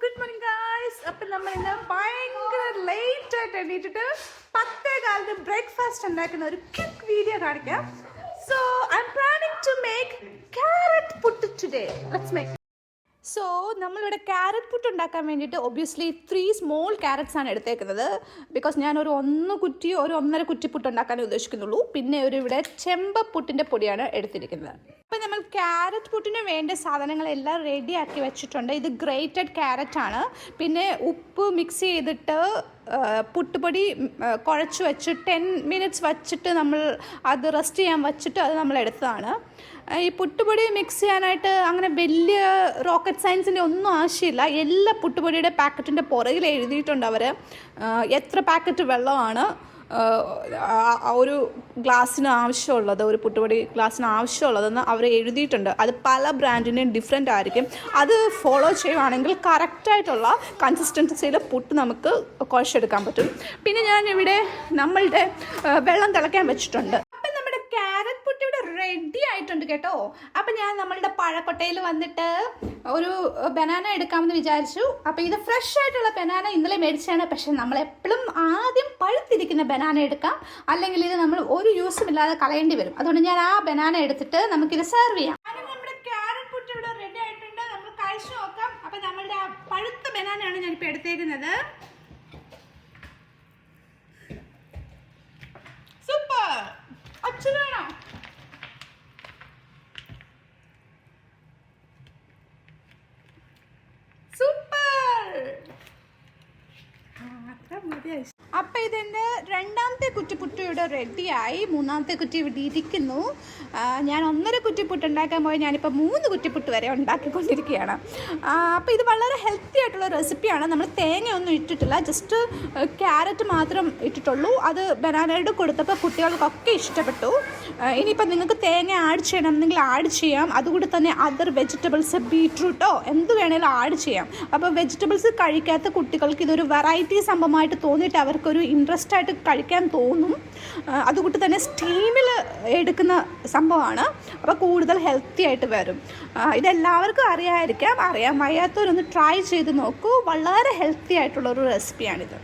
good morning guys. അപ്പോൾ നമ്മൾ ഇന്ന് ഭയങ്കര ലേറ്റ് ആയിട്ട് എണീറ്റിട്ട് 10:15 ബ്രേക്ക്ഫാസ്റ്റ് ഉണ്ടാക്കുന്ന ഒരു ക്വിക്ക് വീഡിയോ കാണിക്കാം. So I'm planning to make carrot puttu today. Let's make. So നമ്മളിവിടെ ക്യാരറ്റ് പുട്ട് ഉണ്ടാക്കാൻ വേണ്ടിയിട്ട് ഒബ്വിയസ്ലി 3 സ്മോൾ ക്യാരറ്റ്സ് ആണ് എടുത്തേക്കുന്നത്. ബിക്കോസ് ഞാൻ ഒരു 1 കുറ്റി ഒരു 1.5 കുറ്റി പുട്ട് ഉണ്ടാക്കാനേ ഉദ്ദേശിക്കുന്നുള്ളൂ. പിന്നെ ഇവിടെ ചെമ്പപ്പുട്ടിൻ്റെ പൊടിയാണ് എടുത്തിരിക്കുന്നത്. അപ്പോൾ നമ്മൾ ക്യാരറ്റ് പുട്ടിന് വേണ്ട സാധനങ്ങളെല്ലാം റെഡിയാക്കി വെച്ചിട്ടുണ്ട്. ഇത് ഗ്രേറ്റഡ് ക്യാരറ്റ് ആണ്. പിന്നെ ഉപ്പ് മിക്സ് ചെയ്തിട്ട് പുട്ടുപൊടി കുഴച്ച് വെച്ച് 10 minutes വച്ചിട്ട് നമ്മൾ അത് റെസ്റ്റ് ചെയ്യാൻ വച്ചിട്ട് അത് നമ്മൾ എടുത്തതാണ്. ഈ പുട്ടുപൊടി മിക്സ് ചെയ്യാനായിട്ട് അങ്ങനെ വലിയ റോക്കറ്റ് സയൻസിൻ്റെ ഒന്നും ആവശ്യമില്ല. എല്ലാ പുട്ടുപൊടിയുടെ പാക്കറ്റിൻ്റെ പുറകിൽ എഴുതിയിട്ടുണ്ട് അവർ എത്ര പാക്കറ്റ് വെള്ളമാണ് ഒരു ഗ്ലാസ്സിന് ആവശ്യമുള്ളത്, ഒരു പുട്ടുപൊടി ഗ്ലാസ്സിന് ആവശ്യമുള്ളതെന്ന് അവർ എഴുതിയിട്ടുണ്ട്. അത് പല ബ്രാൻഡിൻ്റെയും ഡിഫറെൻ്റ് ആയിരിക്കും. അത് ഫോളോ ചെയ്യുവാണെങ്കിൽ കറക്റ്റായിട്ടുള്ള കൺസിസ്റ്റൻസിയിൽ പുട്ട് നമുക്ക് കുഴച്ചെടുക്കാൻ പറ്റും. പിന്നെ ഞാനിവിടെ നമ്മളുടെ വെള്ളം തിളയ്ക്കാൻ വെച്ചിട്ടുണ്ട്. റെഡി ആയിട്ടുണ്ട് കേട്ടോ. അപ്പം ഞാൻ നമ്മളുടെ പഴക്കൊട്ടയിൽ വന്നിട്ട് ഒരു ബനാന എടുക്കാമെന്ന് വിചാരിച്ചു. അപ്പോൾ ഇത് ഫ്രഷ് ആയിട്ടുള്ള ബനാന ഇന്നലെ മേടിച്ചാണ്. പക്ഷെ നമ്മളെപ്പോഴും ആദ്യം പഴുത്തിരിക്കുന്ന ബനാന എടുക്കാം, അല്ലെങ്കിൽ ഇത് നമ്മൾ ഒരു യൂസും ഇല്ലാതെ കളയേണ്ടി വരും. അതുകൊണ്ട് ഞാൻ ആ ബനാന എടുത്തിട്ട് നമുക്കിത് സെർവ് ചെയ്യാം. അങ്ങനെ നമ്മുടെ ക്യാരറ്റ് പുട്ട് ഇവിടെ റെഡി ആയിട്ടുണ്ട്. നമ്മൾ കഴിച്ചു നോക്കാം. അപ്പം നമ്മളുടെ ആ പഴുത്ത ബനാനയാണ് ഞാനിപ്പോൾ എടുത്തേക്കുന്നത്. സൂപ്പർ. അച്ഛനാണോ? അപ്പം ഇതിൻ്റെ രണ്ടാമത്തെ കുറ്റി പുട്ട് ഇവിടെ റെഡിയായി. മൂന്നാമത്തെ കുറ്റി ഇവിടെ ഇരിക്കുന്നു. ഞാൻ 1.5 കുറ്റി പുട്ട് ഉണ്ടാക്കാൻ പോയി ഞാനിപ്പോൾ 3 കുറ്റിപ്പുട്ട് വരെ ഉണ്ടാക്കിക്കൊണ്ടിരിക്കുകയാണ്. അപ്പോൾ ഇത് വളരെ ഹെൽത്തി ആയിട്ടുള്ള റെസിപ്പിയാണ്. നമ്മൾ തേങ്ങയൊന്നും ഇട്ടിട്ടില്ല, ജസ്റ്റ് ക്യാരറ്റ് മാത്രം ഇട്ടിട്ടുള്ളൂ. അത് ബനാനയുടെ കൊടുത്തപ്പോൾ കുട്ടികൾക്കൊക്കെ ഇഷ്ടപ്പെട്ടു. ഇനിയിപ്പോൾ നിങ്ങൾക്ക് തേങ്ങ ആഡ് ചെയ്യണമെന്നെങ്കിൽ ആഡ് ചെയ്യാം. അതുകൂടി തന്നെ അതർ വെജിറ്റബിൾസ്, ബീട്രൂട്ടോ എന്ത് വേണേലും ആഡ് ചെയ്യാം. അപ്പോൾ വെജിറ്റബിൾസ് കഴിക്കാത്ത കുട്ടികൾക്ക് ഇതൊരു വെറൈറ്റി സംഭവമായിട്ട് തോന്നിയിട്ട് അവർക്കൊരു ഇൻട്രസ്റ്റ് ആയിട്ട് കഴിക്കാൻ തോന്നും. അതുകൊണ്ട് തന്നെ സ്റ്റീമിൽ എടുക്കുന്ന സംഭവമാണ്. അപ്പോൾ കൂടുതൽ ഹെൽത്തി ആയിട്ട് വരും. ഇതെല്ലാവർക്കും അറിയാൻ വയ്യാത്തവരൊന്ന് ട്രൈ ചെയ്ത് നോക്കൂ. വളരെ ഹെൽത്തി ആയിട്ടുള്ളൊരു റെസിപ്പിയാണിത്.